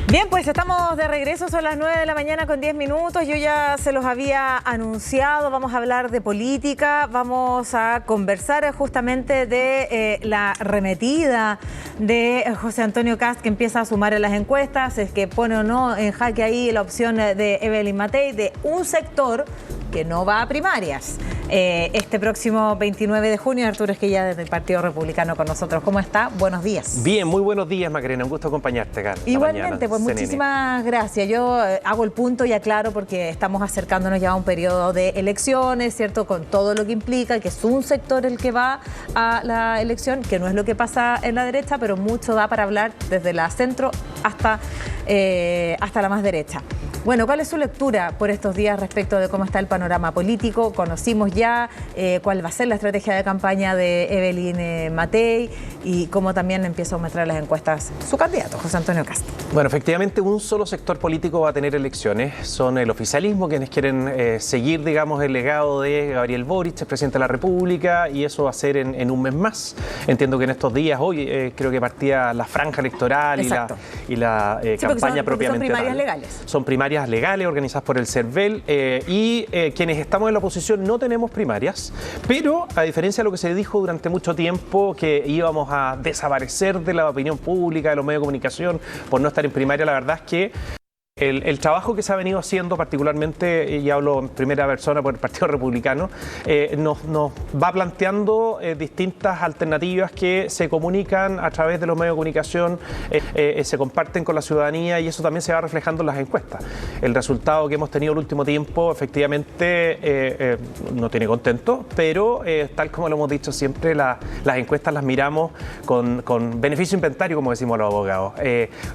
Bien, pues estamos de regreso, son las 9 de la mañana con 10 minutos. Yo ya se los había anunciado, vamos a hablar de política, vamos a conversar justamente de la arremetida de José Antonio Kast, que empieza a sumar en las encuestas, es que pone o no en jaque ahí la opción de Evelyn Matei, de un sector que no va a primarias. Este próximo 29 de junio, Arturo Esquella desde el Partido Republicano con nosotros. ¿Cómo está? Buenos días. Bien, muy buenos días, Macarena. Un gusto acompañarte acá. Igualmente, pues muchísimas gracias. Yo hago el punto y aclaro porque estamos acercándonos ya a un periodo de elecciones, ¿cierto? Con todo lo que implica, que es un sector el que va a la elección, que no es lo que pasa en la derecha, pero mucho da para hablar desde la centro hasta la más derecha. Bueno, ¿cuál es su lectura por estos días respecto de cómo está el panorama político? Conocimos ya cuál va a ser la estrategia de campaña de Evelyn Matei y cómo también empieza a aumentar las encuestas su candidato, José Antonio Kast. Bueno, efectivamente, un solo sector político va a tener elecciones. Son el oficialismo, quienes quieren seguir, digamos, el legado de Gabriel Boric, el presidente de la República, y eso va a ser en un mes más. Entiendo que en estos días, hoy creo que partía la franja electoral y la campaña propiamente tal. Son primarias legales. Son primarias legales organizadas por el CERVEL y quienes estamos en la oposición no tenemos primarias, pero a diferencia de lo que se dijo durante mucho tiempo, que íbamos a desaparecer de la opinión pública, de los medios de comunicación por no estar en primaria, la verdad es que el trabajo que se ha venido haciendo, particularmente, y hablo en primera persona por el Partido Republicano, nos va planteando distintas alternativas que se comunican a través de los medios de comunicación, se comparten con la ciudadanía y eso también se va reflejando en las encuestas. El resultado que hemos tenido el último tiempo, efectivamente, no tiene contento, pero tal como lo hemos dicho siempre, las encuestas las miramos con beneficio inventario, como decimos los abogados.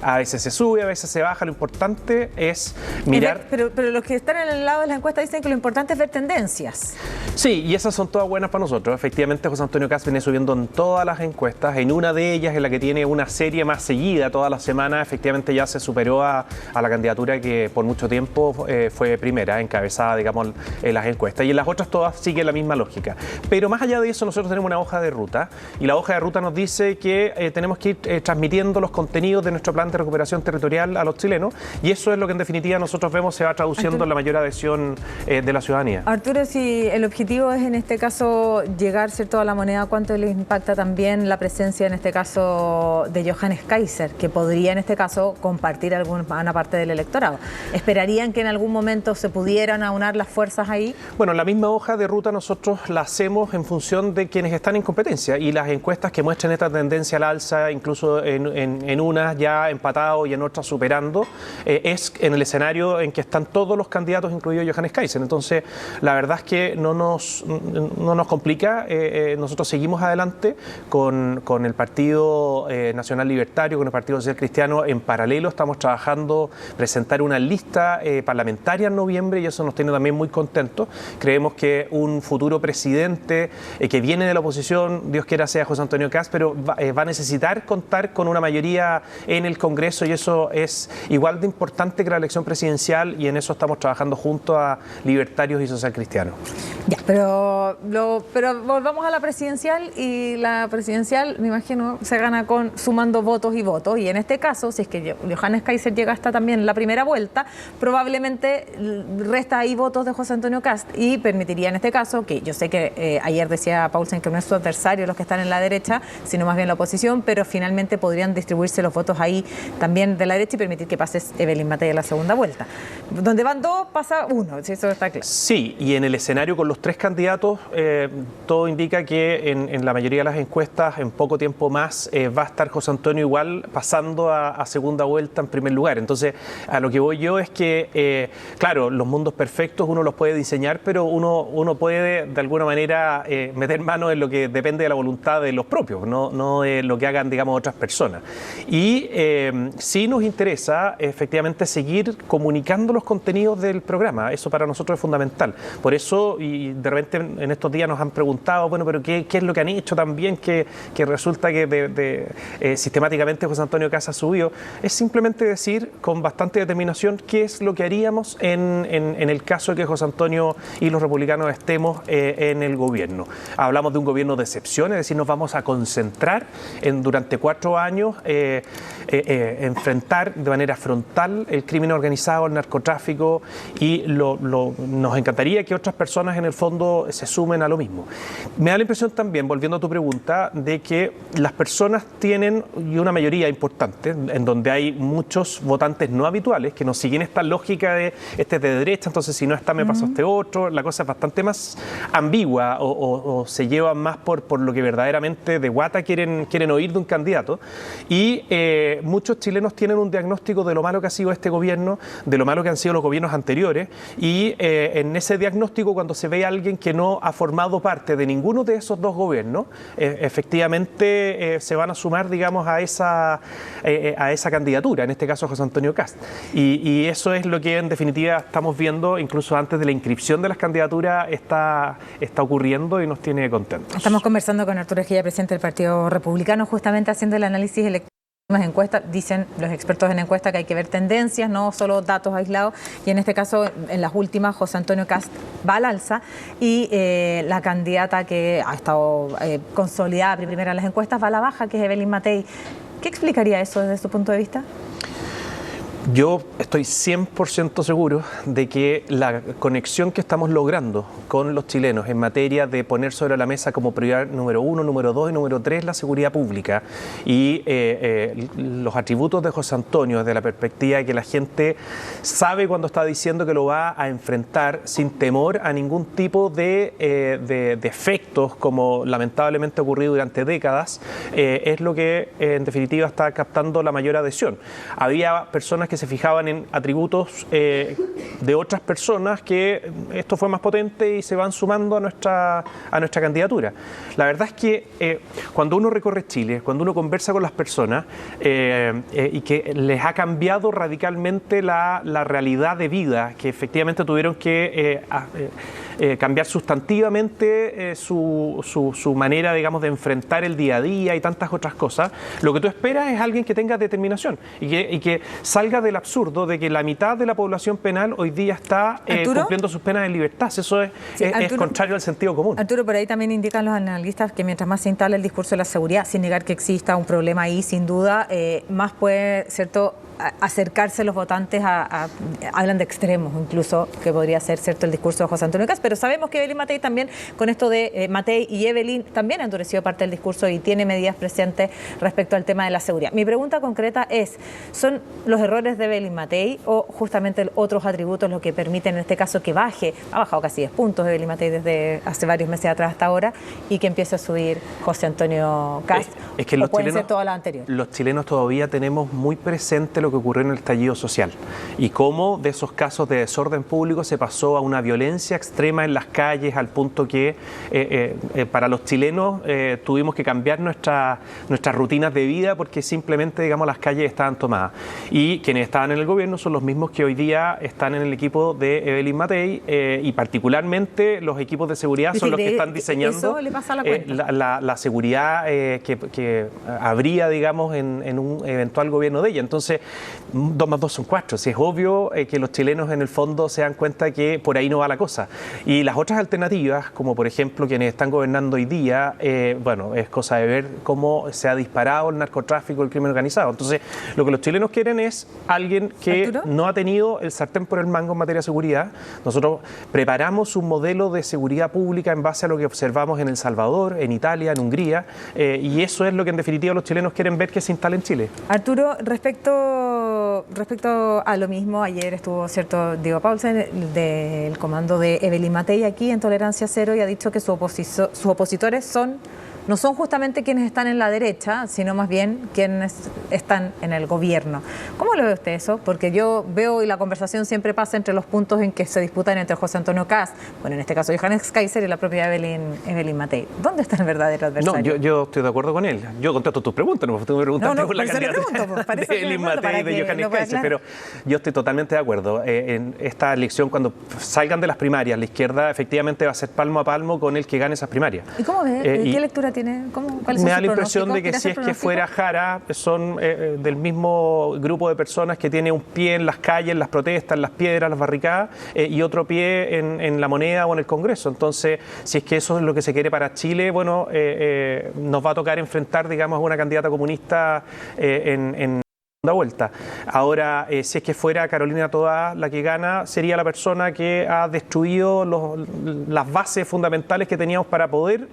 A veces se sube, a veces se baja, lo importante es mirar... Pero los que están en el lado de las encuestas dicen que lo importante es ver tendencias. Sí, y esas son todas buenas para nosotros. Efectivamente, José Antonio Kast viene subiendo en todas las encuestas. En una de ellas, en la que tiene una serie más seguida toda la semana, efectivamente ya se superó a la candidatura que por mucho tiempo fue primera, encabezada, digamos, en las encuestas. Y en las otras todas sigue la misma lógica. Pero más allá de eso, nosotros tenemos una hoja de ruta. Y la hoja de ruta nos dice que tenemos que ir transmitiendo los contenidos de nuestro plan de recuperación territorial a los chilenos. Y eso es lo que en definitiva nosotros vemos se va traduciendo en la mayor adhesión de la ciudadanía. Arturo, si el objetivo es en este caso llegar, ¿cierto?, a la moneda, ¿cuánto les impacta también la presencia en este caso de Johannes Kaiser, que podría en este caso compartir una parte del electorado? ¿Esperarían que en algún momento se pudieran aunar las fuerzas ahí? Bueno, la misma hoja de ruta nosotros la hacemos en función de quienes están en competencia y las encuestas que muestran esta tendencia al alza, incluso en unas ya empatado y en otras superando, es en el escenario en que están todos los candidatos, incluido Johannes Kaiser. Entonces, la verdad es que no nos complica. Nosotros seguimos adelante con el Partido Nacional Libertario, con el Partido Social Cristiano. En paralelo estamos trabajando presentar una lista parlamentaria en noviembre y eso nos tiene también muy contentos. Creemos que un futuro presidente que viene de la oposición, Dios quiera sea José Antonio Kast, pero va a necesitar contar con una mayoría en el Congreso y eso es igual de importante que la elección presidencial y en eso estamos trabajando junto a libertarios y socialcristianos. Ya, pero volvamos a la presidencial y la presidencial, me imagino, se gana sumando votos y votos y en este caso, si es que Johannes Kaiser llega hasta también en la primera vuelta, probablemente resta ahí votos de José Antonio Kast y permitiría en este caso, que yo sé que ayer decía Paulsen que no es su adversario los que están en la derecha, sino más bien la oposición, pero finalmente podrían distribuirse los votos ahí también de la derecha y permitir que pase Evelyn Matei a la segunda vuelta. Donde van dos, pasa uno, si eso está claro. Sí, y en el escenario con los tres candidatos, todo indica que en la mayoría de las encuestas, en poco tiempo más, va a estar José Antonio igual pasando a segunda vuelta en primer lugar. Entonces, a lo que voy yo es que, claro, los mundos perfectos uno los puede diseñar, pero uno puede de alguna manera meter mano en lo que depende de la voluntad de los propios, no de lo que hagan, digamos, otras personas. Y sí nos interesa, efectivamente, simplemente seguir comunicando los contenidos del programa. Eso para nosotros es fundamental. Por eso, y de repente en estos días nos han preguntado, bueno, pero ¿qué es lo que han hecho también que resulta que sistemáticamente José Antonio Kast ha subido? Es simplemente decir con bastante determinación qué es lo que haríamos en el caso de que José Antonio y los republicanos estemos en el gobierno. Hablamos de un gobierno de excepción, es decir, nos vamos a concentrar en durante 4 años enfrentar de manera frontal el crimen organizado, el narcotráfico, y nos encantaría que otras personas en el fondo se sumen a lo mismo. Me da la impresión también, volviendo a tu pregunta, de que las personas tienen, y una mayoría importante, en donde hay muchos votantes no habituales, que no siguen esta lógica de este es de derecha, entonces si no está me pasó este otro. La cosa es bastante más ambigua o se lleva más por lo que verdaderamente de guata quieren oír de un candidato. Y muchos chilenos tienen un diagnóstico de lo malo que ha sido este gobierno, de lo malo que han sido los gobiernos anteriores, y en ese diagnóstico, cuando se ve a alguien que no ha formado parte de ninguno de esos dos gobiernos, efectivamente se van a sumar, digamos, a esa candidatura, en este caso a José Antonio Kast. Y eso es lo que en definitiva estamos viendo, incluso antes de la inscripción de las candidaturas está ocurriendo y nos tiene contentos. Estamos conversando con Arturo Ejilla, presidente del Partido Republicano, justamente haciendo el análisis electoral. Encuestas, dicen los expertos en encuesta que hay que ver tendencias, no solo datos aislados, y en este caso, en las últimas, José Antonio Kast va al alza y la candidata que ha estado consolidada primera en las encuestas va a la baja, que es Evelyn Matei. ¿Qué explicaría eso desde su punto de vista? Yo estoy 100% seguro de que la conexión que estamos logrando con los chilenos en materia de poner sobre la mesa como prioridad número 1, número 2 y número 3 la seguridad pública y los atributos de José Antonio desde la perspectiva de que la gente sabe cuando está diciendo que lo va a enfrentar sin temor a ningún tipo de efectos como lamentablemente ha ocurrido durante décadas, es lo que en definitiva está captando la mayor adhesión. Había personas que se fijaban en atributos de otras personas que esto fue más potente y se van sumando a nuestra candidatura. La verdad es que cuando uno recorre Chile, cuando uno conversa con las personas y que les ha cambiado radicalmente la realidad de vida, que efectivamente tuvieron que cambiar sustantivamente su manera, digamos, de enfrentar el día a día y tantas otras cosas, lo que tú esperas es alguien que tenga determinación y que salga del absurdo de que la mitad de la población penal hoy día está cumpliendo sus penas en libertad. Eso es contrario al sentido común. Arturo, por ahí también indican los analistas que mientras más se instala el discurso de la seguridad, sin negar que exista un problema ahí, sin duda, más puede, ¿cierto?, acercarse los votantes hablan de extremos, incluso, que podría ser cierto el discurso de José Antonio Kast, pero sabemos que Evelyn Matei también, con esto de Matei y Evelyn, también ha endurecido parte del discurso y tiene medidas presentes respecto al tema de la seguridad. Mi pregunta concreta es, ¿son los errores de Evelyn Matei o justamente otros atributos los que permiten en este caso que baje? Ha bajado casi 10 puntos Evelyn Matei desde hace varios meses atrás hasta ahora, y que empiece a subir José Antonio Kast, es que o pueden ser todas las anteriores. Los chilenos todavía tenemos muy presente lo que ocurrió en el estallido social y cómo de esos casos de desorden público se pasó a una violencia extrema en las calles, al punto que para los chilenos tuvimos que cambiar nuestras rutinas de vida porque simplemente, digamos, las calles estaban tomadas. Y quienes estaban en el gobierno son los mismos que hoy día están en el equipo de Evelyn Matei y particularmente los equipos de seguridad son los que están diseñando eso le pasa a la cuenta. La seguridad que habría, digamos, en un eventual gobierno de ella. Entonces, 2 más 2 son 4. Si es obvio que los chilenos en el fondo se dan cuenta que por ahí no va la cosa. Y las otras alternativas, como por ejemplo quienes están gobernando hoy día, bueno, es cosa de ver cómo se ha disparado el narcotráfico, el crimen organizado. Entonces, lo que los chilenos quieren es alguien que ¿Arturo? No ha tenido el sartén por el mango en materia de seguridad. Nosotros preparamos un modelo de seguridad pública en base a lo que observamos en El Salvador, en Italia, en Hungría, y eso es lo que en definitiva los chilenos quieren ver que se instale en Chile. Arturo, respecto a lo mismo, ayer estuvo, cierto, Diego Paulsen del comando de Evelyn Matei aquí en Tolerancia Cero y ha dicho que sus opositores son no son justamente quienes están en la derecha, sino más bien quienes están en el gobierno. ¿Cómo lo ve usted eso? Porque yo veo, y la conversación siempre pasa entre los puntos en que se disputan entre José Antonio Kast, bueno, en este caso Johannes Kaiser, y la propia Evelyn Matei. ¿Dónde está el verdadero adversario? No, yo estoy de acuerdo con él. Yo contesto tus preguntas, no tú me preguntaste por la candidatura de Evelyn Matei y de Johannes Kaiser, pero yo estoy totalmente de acuerdo. En esta elección, cuando salgan de las primarias, la izquierda efectivamente va a ser palmo a palmo con el que gane esas primarias. ¿Y cómo ves? ¿Qué lectura tiene? Me da la impresión de que si es que fuera Jara, son del mismo grupo de personas que tiene un pie en las calles, en las protestas, en las piedras, las barricadas, y otro pie en la moneda o en el Congreso. Entonces, si es que eso es lo que se quiere para Chile, bueno, nos va a tocar enfrentar, digamos, a una candidata comunista en segunda vuelta. Ahora, si es que fuera Carolina Toá la que gana, sería la persona que ha destruido las bases fundamentales que teníamos para poder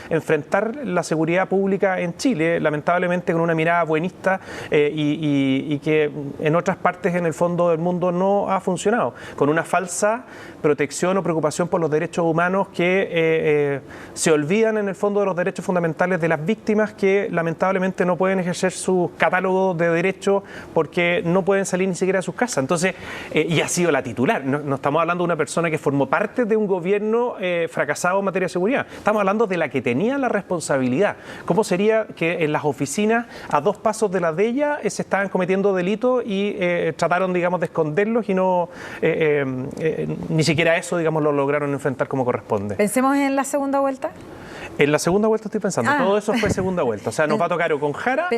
enfrentar la seguridad pública en Chile, lamentablemente con una mirada buenista y que en otras partes en el fondo del mundo no ha funcionado, con una falsa protección o preocupación por los derechos humanos que se olvidan en el fondo de los derechos fundamentales de las víctimas que lamentablemente no pueden ejercer su catálogo de derechos porque no pueden salir ni siquiera de sus casas. Entonces, y ha sido la titular. No estamos hablando de una persona que formó parte de un gobierno fracasado en materia de seguridad. Estamos hablando de la que tenía la responsabilidad. ¿Cómo sería que en las oficinas, a 2 pasos de la de ella, se estaban cometiendo delitos y trataron, digamos, de esconderlos y no ni siquiera eso, digamos, lo lograron enfrentar como corresponde? Pensemos en la segunda vuelta. En la segunda vuelta estoy pensando, todo eso fue segunda vuelta. O sea, nos va a tocar o con Jara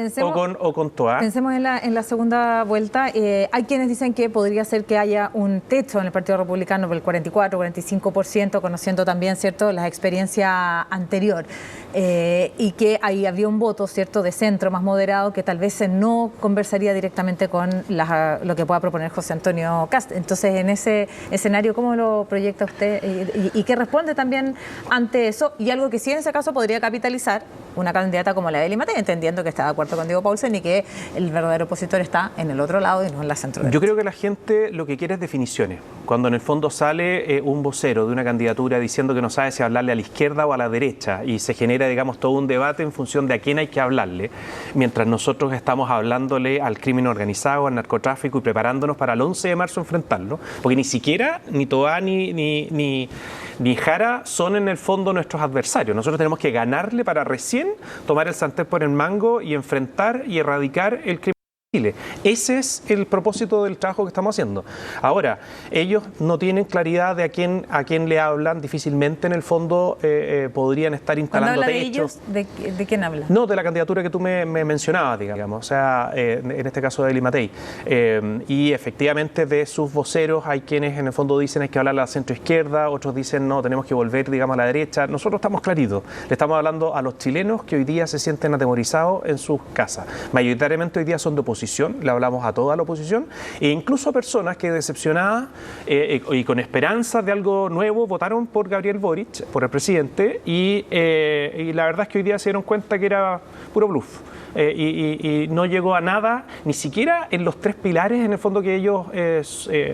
o con Toá. Pensemos en la segunda vuelta. Hay quienes dicen que podría ser que haya un techo en el Partido Republicano por el 44-45%, conociendo también, ¿cierto?, la experiencia anterior. Y que ahí habría un voto, ¿cierto?, de centro más moderado que tal vez no conversaría directamente con lo que pueda proponer José Antonio Kast. Entonces, en ese escenario, ¿cómo lo proyecta usted? ¿Y qué responde también ante eso? Y algo que sí en ese caso podría capitalizar una candidata como la de Evelyn Matei, entendiendo que está de acuerdo con Diego Paulsen y que el verdadero opositor está en el otro lado y no en la centro derecha. Yo creo que la gente lo que quiere es definiciones. Cuando en el fondo sale un vocero de una candidatura diciendo que no sabe si hablarle a la izquierda o a la derecha y se genera, digamos, todo un debate en función de a quién hay que hablarle, mientras nosotros estamos hablándole al crimen organizado, al narcotráfico y preparándonos para el 11 de marzo enfrentarlo, porque ni siquiera ni Toá ni Jara son en el fondo nuestros adversarios. Nosotros tenemos que ganarle para recién tomar el sartén por el mango y enfrentar y erradicar el crimen en Chile. Ese es el propósito del trabajo que estamos haciendo. Ahora, ellos no tienen claridad de a quién le hablan, difícilmente en el fondo podrían estar instalando techos. ¿De quién habla? No, de la candidatura que tú me mencionabas, digamos, o sea, en este caso de Evelyn Matei. Y efectivamente de sus voceros hay quienes en el fondo dicen hay que hablar a la centroizquierda, otros dicen no, tenemos que volver, digamos, a la derecha. Nosotros estamos claritos, le estamos hablando a los chilenos que hoy día se sienten atemorizados en sus casas. Mayoritariamente hoy día son de oposición, le hablamos a toda la oposición e incluso a personas que decepcionadas y con esperanzas de algo nuevo votaron por Gabriel Boric, por el presidente, y la verdad es que hoy día se dieron cuenta que era puro bluff. Y no llegó a nada, ni siquiera en los 3 pilares en el fondo que ellos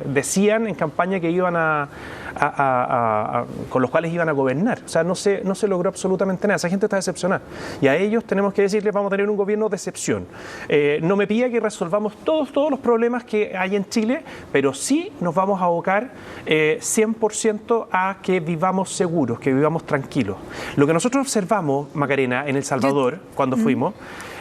decían en campaña que iban con los cuales iban a gobernar. O sea, no se logró absolutamente nada. Esa gente está decepcionada. Y a ellos tenemos que decirles, vamos a tener un gobierno de excepción. No me pida que resolvamos todos los problemas que hay en Chile, pero sí nos vamos a abocar 100% a que vivamos seguros, que vivamos tranquilos. Lo que nosotros observamos, Macarena, en El Salvador, cuando fuimos,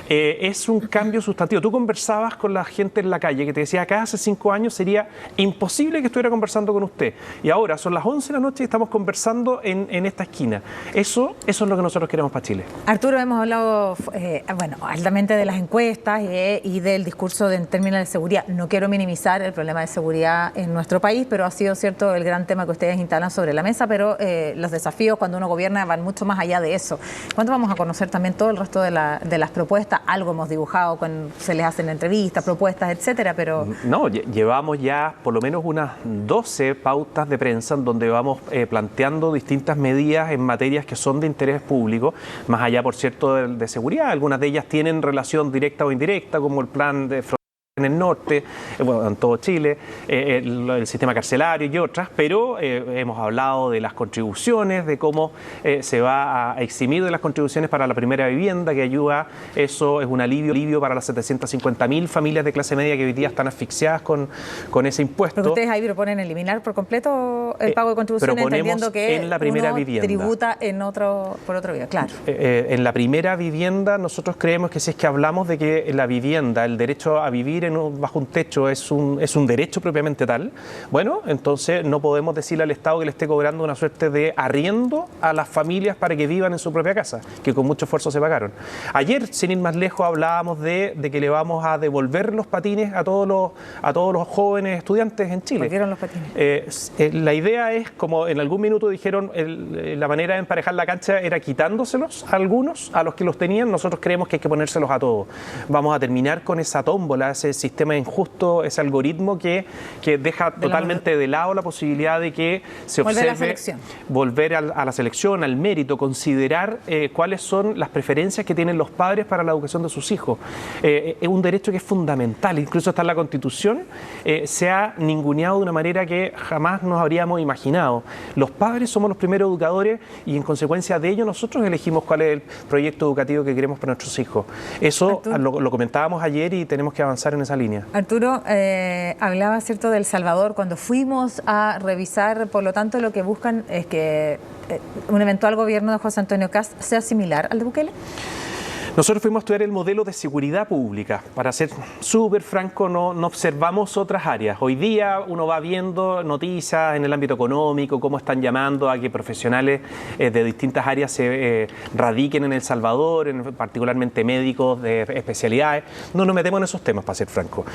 es un cambio sustantivo. Tú conversabas con la gente en la calle que te decía, acá hace 5 años sería imposible que estuviera conversando con usted. Y ahora son las 11 de la noche y estamos conversando en esta esquina. Eso es lo que nosotros queremos para Chile. Arturo, hemos hablado altamente de las encuestas y del discurso en términos de seguridad. No quiero minimizar el problema de seguridad en nuestro país, pero ha sido cierto el gran tema que ustedes instalan sobre la mesa, pero los desafíos cuando uno gobierna van mucho más allá de eso. ¿Cuándo vamos a conocer también todo el resto de las propuestas? Algo hemos dibujado, se les hacen entrevistas, propuestas, etcétera, pero... No, llevamos ya por lo menos unas 12 pautas de prensa en donde vamos planteando distintas medidas en materias que son de interés público, más allá, por cierto, de seguridad. Algunas de ellas tienen relación directa o indirecta, como el plan de en el norte, bueno, en todo Chile, el sistema carcelario y otras, pero hemos hablado de las contribuciones, de cómo se va a eximir de las contribuciones para la primera vivienda, que ayuda, eso es un alivio para las 750.000 familias de clase media que hoy día están asfixiadas con ese impuesto. Porque ustedes ahí proponen eliminar por completo el pago de contribuciones, entendiendo que en la primera vivienda tributa por otro vía, claro. En la primera vivienda nosotros creemos que si es que hablamos de que la vivienda, el derecho a vivir bajo un techo es un derecho propiamente tal, bueno, entonces no podemos decirle al Estado que le esté cobrando una suerte de arriendo a las familias para que vivan en su propia casa, que con mucho esfuerzo se pagaron. Ayer, sin ir más lejos, hablábamos de que le vamos a devolver los patines a todos los jóvenes estudiantes en Chile. ¿Volvieron los patines? La idea es, como en algún minuto dijeron, la manera de emparejar la cancha era quitándoselos a algunos, a los que los tenían. Nosotros creemos que hay que ponérselos a todos. Vamos a terminar con esa tómbola, ese sistema injusto, ese algoritmo que deja totalmente de lado la posibilidad de que se observe volver a la selección, al mérito, considerar cuáles son las preferencias que tienen los padres para la educación de sus hijos. Es un derecho que es fundamental, incluso está en la Constitución, se ha ninguneado de una manera que jamás nos habríamos imaginado. Los padres somos los primeros educadores y en consecuencia de ello nosotros elegimos cuál es el proyecto educativo que queremos para nuestros hijos. Eso lo comentábamos ayer y tenemos que avanzar en esa línea. Arturo, hablaba, ¿cierto?, de El Salvador. Cuando fuimos a revisar, por lo tanto, lo que buscan es que un eventual gobierno de José Antonio Kast sea similar al de Bukele. Nosotros fuimos a estudiar el modelo de seguridad pública. Para ser súper franco, no observamos otras áreas. Hoy día uno va viendo noticias en el ámbito económico, cómo están llamando a que profesionales de distintas áreas se radiquen en El Salvador, particularmente médicos de especialidades. No nos metemos en esos temas, para ser franco.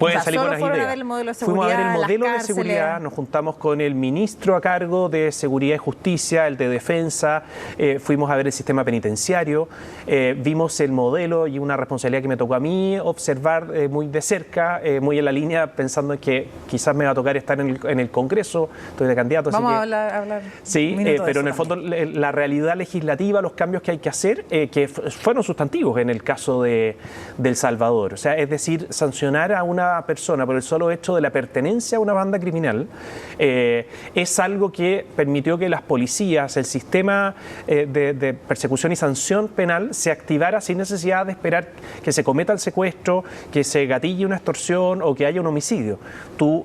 Pueden salir buenas ideas. Fuimos a ver el modelo de seguridad, nos juntamos con el ministro a cargo de Seguridad y Justicia, el de Defensa, fuimos a ver el sistema penitenciario. Vimos el modelo y una responsabilidad que me tocó a mí observar muy de cerca, muy en la línea, pensando en que quizás me va a tocar estar en el Congreso, estoy de candidato. Vamos a hablar sí, pero en el fondo la realidad legislativa, los cambios que hay que hacer, que fueron sustantivos en el caso de El Salvador. O sea, es decir, sancionar a una persona por el solo hecho de la pertenencia a una banda criminal es algo que permitió que las policías, el sistema de persecución y sanción penal se activara sin necesidad de esperar que se cometa el secuestro, que se gatille una extorsión o que haya un homicidio. Tú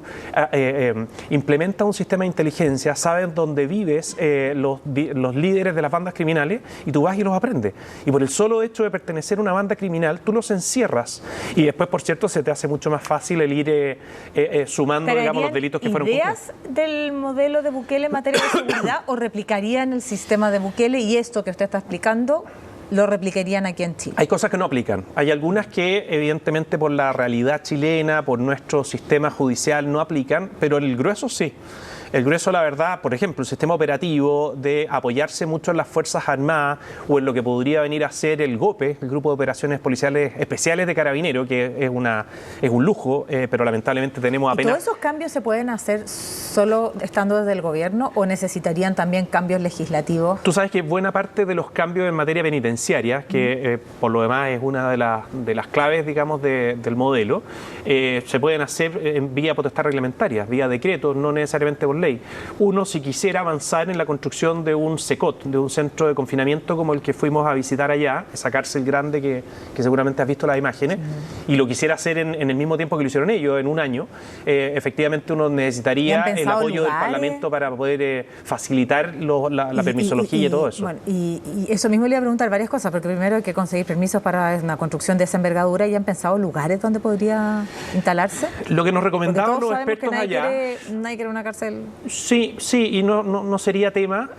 implementas un sistema de inteligencia, sabes dónde vives los líderes de las bandas criminales y tú vas y los aprendes. Y por el solo hecho de pertenecer a una banda criminal, tú los encierras. Y después, por cierto, se te hace mucho más fácil el ir sumando, digamos, los delitos que fueron cumplidos. ¿Ideas del modelo de Bukele en materia de seguridad o replicarían el sistema de Bukele y esto que usted está explicando lo replicarían aquí en Chile? Hay cosas que no aplican. Hay algunas que evidentemente por la realidad chilena, por nuestro sistema judicial no aplican, pero el grueso sí. El grueso, la verdad, por ejemplo, el sistema operativo de apoyarse mucho en las Fuerzas Armadas o en lo que podría venir a ser el GOPE, el Grupo de Operaciones Policiales Especiales de Carabineros, que es un lujo, pero lamentablemente tenemos apenas... ¿Y todos esos cambios se pueden hacer solo estando desde el gobierno o necesitarían también cambios legislativos? Tú sabes que buena parte de los cambios en materia penitenciaria, que por lo demás es una de las claves, digamos, del modelo, se pueden hacer en vía potestad reglamentaria, vía decreto, no necesariamente por ley. Uno, si quisiera avanzar en la construcción de un CECOT, de un centro de confinamiento como el que fuimos a visitar allá, esa cárcel grande que seguramente has visto las imágenes, y lo quisiera hacer en el mismo tiempo que lo hicieron ellos, en un año, efectivamente uno necesitaría el apoyo del Parlamento para poder facilitar la permisología y todo eso. Bueno, y eso mismo le iba a preguntar varias cosas, porque primero hay que conseguir permisos para una construcción de esa envergadura. ¿Y han pensado lugares donde podría instalarse? Lo que nos recomendaban los expertos allá... Nadie quiere una cárcel... Sí, y no sería tema,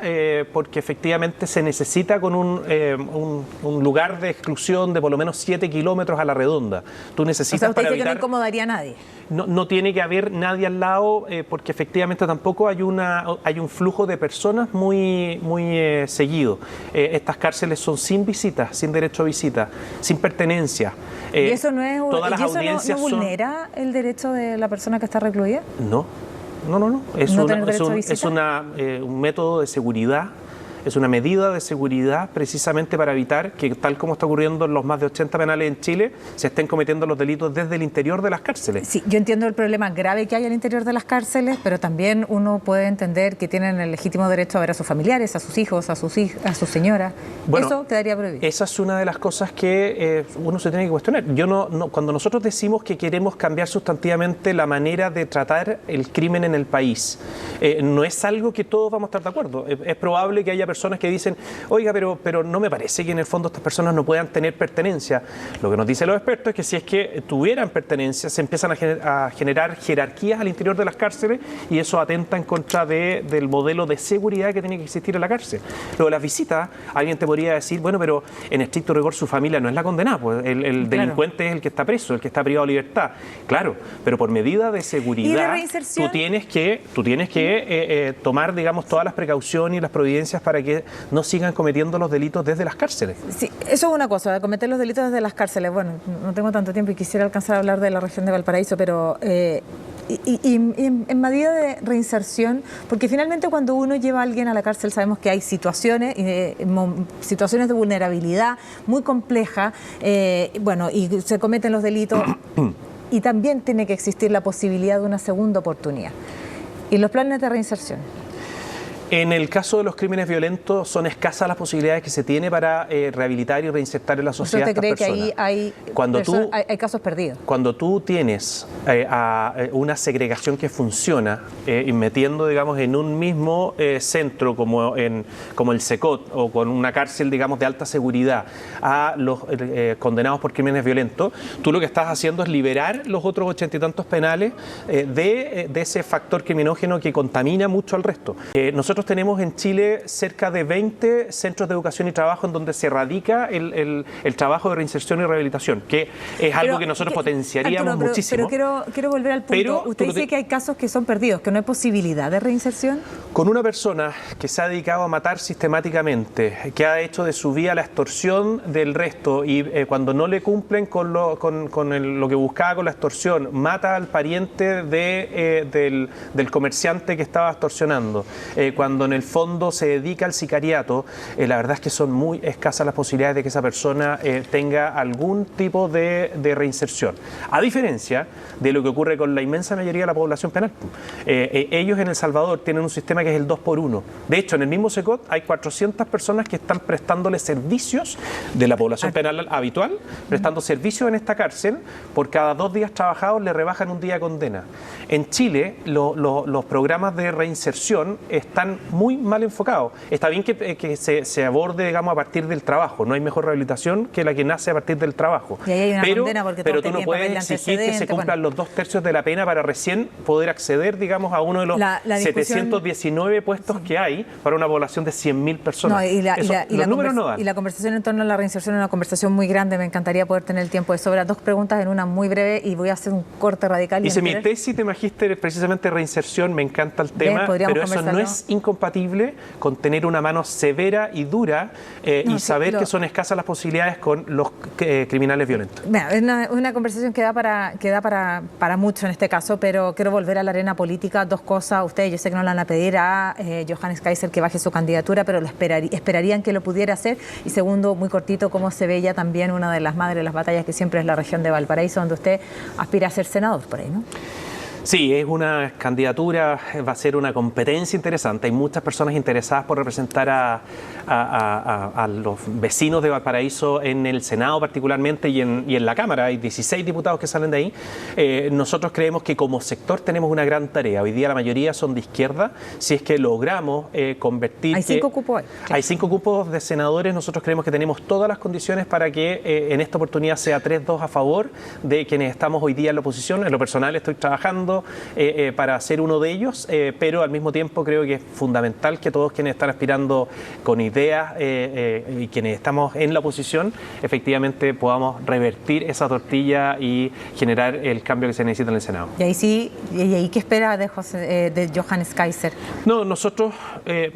porque efectivamente se necesita con un lugar de exclusión de por lo menos 7 kilómetros a la redonda. Tú necesitas, o sea, usted para dice evitar... que no incomodaría a nadie. No tiene que haber nadie al lado, porque efectivamente tampoco hay un flujo de personas muy seguido. Estas cárceles son sin visitas, sin derecho a visita, sin pertenencia. ¿Y eso no es todas las audiencias no vulnera el derecho de la persona que está recluida? No. Es un método de seguridad es una medida de seguridad precisamente para evitar que, tal como está ocurriendo en los más de 80 penales en Chile, se estén cometiendo los delitos desde el interior de las cárceles. Sí, yo entiendo el problema grave que hay al interior de las cárceles, pero también uno puede entender que tienen el legítimo derecho a ver a sus familiares, a sus hijos, a sus señoras. Bueno, eso quedaría prohibido. Esa es una de las cosas que uno se tiene que cuestionar. Cuando nosotros decimos que queremos cambiar sustantivamente la manera de tratar el crimen en el país, no es algo que todos vamos a estar de acuerdo. Es probable que haya personas que dicen, oiga, pero no me parece que en el fondo estas personas no puedan tener pertenencia. Lo que nos dicen los expertos es que si es que tuvieran pertenencia, se empiezan a generar jerarquías al interior de las cárceles y eso atenta en contra del modelo de seguridad que tiene que existir en la cárcel. Luego de las visitas, alguien te podría decir, bueno, pero en estricto rigor su familia no es la condenada, pues el delincuente es el que está preso, el que está privado de libertad. Claro, pero por medida de seguridad, tú tienes que tomar, digamos, todas las precauciones y las providencias para que no sigan cometiendo los delitos desde las cárceles. Sí, eso es una cosa, de cometer los delitos desde las cárceles. Bueno, no tengo tanto tiempo y quisiera alcanzar a hablar de la región de Valparaíso, pero en medida de reinserción, porque finalmente cuando uno lleva a alguien a la cárcel sabemos que hay situaciones de vulnerabilidad muy complejas, y se cometen los delitos y también tiene que existir la posibilidad de una segunda oportunidad. ¿Y los planes de reinserción? En el caso de los crímenes violentos son escasas las posibilidades que se tiene para rehabilitar y reinsertar en la sociedad a estas personas. ¿Usted cree que ahí hay casos perdidos? Cuando tú tienes una segregación que funciona y metiendo, digamos, en un mismo centro como el SECOT o con una cárcel, digamos, de alta seguridad a los condenados por crímenes violentos, tú lo que estás haciendo es liberar los otros 80 y tantos penales de ese factor criminógeno que contamina mucho al resto. Nosotros tenemos en Chile cerca de 20 centros de educación y trabajo en donde se radica el trabajo de reinserción y rehabilitación, que es algo que nosotros potenciaríamos muchísimo. Pero quiero volver al punto. Usted dice que hay casos que son perdidos, que no hay posibilidad de reinserción. Con una persona que se ha dedicado a matar sistemáticamente, que ha hecho de su vida la extorsión del resto y cuando no le cumplen con lo que buscaba con la extorsión, mata al pariente del comerciante que estaba extorsionando, cuando en el fondo se dedica al sicariato, la verdad es que son muy escasas las posibilidades de que esa persona tenga algún tipo de reinserción. A diferencia de lo que ocurre con la inmensa mayoría de la población penal. Ellos en El Salvador tienen un sistema que es el 2x1. De hecho, en el mismo SECOT hay 400 personas que están prestándole servicios de la población penal habitual, prestando servicios en esta cárcel. Por cada 2 días trabajados le rebajan un día de condena. En Chile, los programas de reinserción están muy mal enfocados. Está bien que se aborde, digamos, a partir del trabajo. No hay mejor rehabilitación que la que nace a partir del trabajo. Y ahí hay una condena porque pero tú no puedes exigir que se cumplan los 2/3 de la pena para recién poder acceder, digamos, a uno de los 719 puestos que hay para una población de 100.000 personas. Los números no dan. Y la conversación en torno a la reinserción es una conversación muy grande. Me encantaría poder tener el tiempo de sobra. 2 preguntas en una muy breve y voy a hacer un corte radical. Hice mi tesis de magíster precisamente reinserción. Me encanta el tema, pero eso no es incompatible con tener una mano severa y dura y saber que son escasas las posibilidades con los criminales violentos. Es una conversación que da para mucho en este caso, pero quiero volver a la arena política. 2 cosas. Ustedes, yo sé que no le van a pedir a Johannes Kaiser que baje su candidatura, pero esperarían que lo pudiera hacer. Y segundo, muy cortito, cómo se ve ya también una de las madres de las batallas que siempre es la región de Valparaíso, donde usted aspira a ser senador por ahí, ¿no? Sí, es una candidatura, va a ser una competencia interesante. Hay muchas personas interesadas por representar a los vecinos de Valparaíso en el Senado particularmente y en la Cámara. Hay 16 diputados que salen de ahí. Nosotros creemos que como sector tenemos una gran tarea. Hoy día la mayoría son de izquierda. Si es que logramos convertir... Hay 5 cupos. Hay 5 cupos de senadores. Nosotros creemos que tenemos todas las condiciones para que en esta oportunidad sea 3-2 a favor de quienes estamos hoy día en la oposición. En lo personal estoy trabajando para ser uno de ellos, pero al mismo tiempo creo que es fundamental que todos quienes están aspirando con ideas y quienes estamos en la oposición efectivamente podamos revertir esa tortilla y generar el cambio que se necesita en el Senado. Y ahí ¿qué espera de Johannes Kaiser? No, nosotros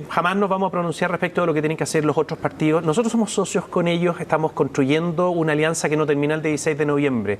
jamás nos vamos a pronunciar respecto de lo que tienen que hacer los otros partidos. Nosotros somos socios con ellos, estamos construyendo una alianza que no termina el 16 de noviembre.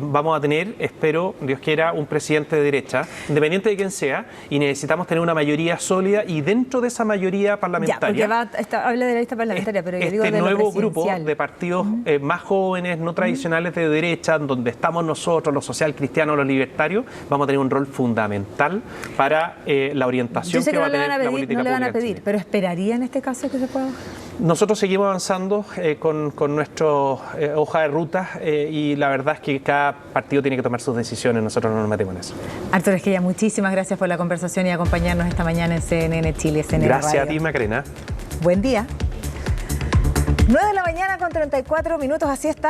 Vamos a tener, espero, Dios quiera, un presidente presidente de derecha, independiente de quién sea, y necesitamos tener una mayoría sólida y dentro de esa mayoría parlamentaria... Ya, porque habla de la lista parlamentaria, pero yo digo de lo nuevo grupo presidencial. de partidos más jóvenes, no tradicionales de derecha, donde estamos nosotros, los social cristianos, los libertarios, vamos a tener un rol fundamental para la orientación que va a tener la política pública. No le van a pedir, pero ¿esperaría en este caso que se pueda? Nosotros seguimos avanzando con nuestra hoja de ruta y la verdad es que cada partido tiene que tomar sus decisiones, nosotros no nos metemos en eso. Arturo Esquella, muchísimas gracias por la conversación y acompañarnos esta mañana en CNN Chile, CNN Gracias Radio. a ti, Macarena. Buen día. 9 de la mañana con 34 minutos, así está.